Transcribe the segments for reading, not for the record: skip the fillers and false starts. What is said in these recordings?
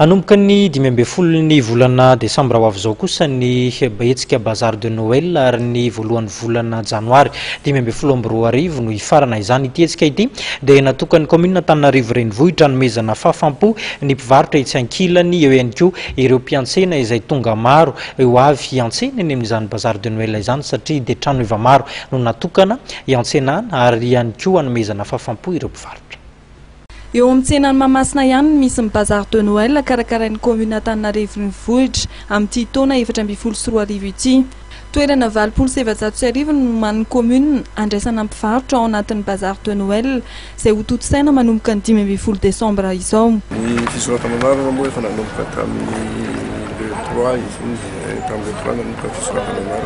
Anomboka ny 12 ny volana Desambra ho avy izao kosa ny hetsika bazar de Noël ary ny voalohan'ny volana Janoary 2022 no ifarana izany ity hetsika ity dia natokany commune Antananarivo renivohitra hanomezana fahafaham-po ny mpivarotra etsy ankilany eo ihany koa ireo mpiantsena izay tonga maro eo avy hiantsena eny amin'izany bazar de Noël izany satria dia trano efa maro no natokana hiantsenana ary ihany koa hanomezana fahafaham-po ireo mpivarotra. Eo amin'ny tsenan'ny Mahamasina ihany misy ny bazar de Noël karakarain'ny commune Antananarivo renivohitra amin'ity taona 2024 ity. Toerana 27,700 no man'ny commune andraisana mpivarotra ao anatin'ny bazar de Noël izay ho toto-saina manomboka ny 12 Desambra izao. Ny fisoratanana moa efa nanomboka tamin'ny le 3 izy tamin'ny le 3 nanomboka fisoratanana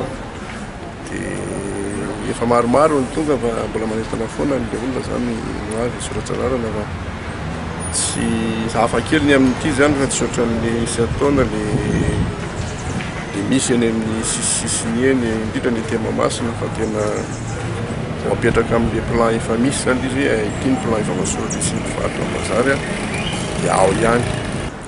dia efa maromaro ny tonga fa mbola manentana foana ny olona zany no avy soratsanarana fa tsy hafakely ny amin'ity zany fa tsy ohatran'ny sy ataona le misy eny amin'ny sisiny eny indrindra ny ety Mahamasina fa tena mapetraka amin'le plan efa misy zany izy hoe ity ny plan efa masoratra sy mpivarotra bazary dia ao ihany.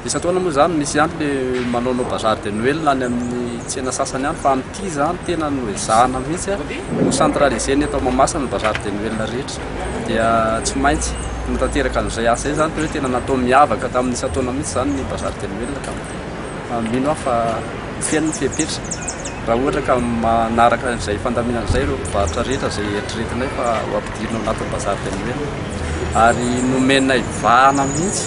Isataona moa zany misy ihany le manao bazar de Noël any amin'ny tsena sasany ihany fa amin'ity zany tena no ezahana mihitsy ho centralisé ny eto Mahamasina ny bazar de Noël rehetra dia tsy maintsy mitateraka an'izay asa zany hoe tena natao miavaka tamin'ny isataona mihitsy zany ny bazar de Noël ka mino aho fa feno fepetra raha ohatra ka manaraka izay fandaminana izay ireo mpivarotra rehetra izay eritreretinay fa ho ampidirina anatin'ny bazar de Noël ary nomenay vahana mihitsy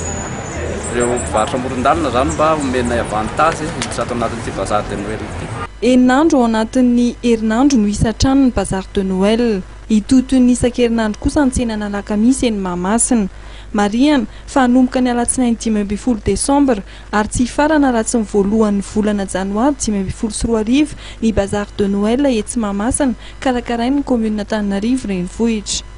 ireo mpivarotra amoron-dalana zany mba homenay avantage zato anatin'ity bazar de Noël ity. Eninandro ao anatin'ny herinandro no hisatrano ny bazar de Noël. Itotony isan-kerinandro kosa ny tsenana Alakamisy eny Mahamasina. Mariana fa hanomboka ny alatsinainy 12 Desambra ary tsy hifarana raha tsy ny voalohan'ny volana Janoary 2024 ny bazar de Noël etsy Mahamasina karakarain'ny commune Antananarivo renivohitra.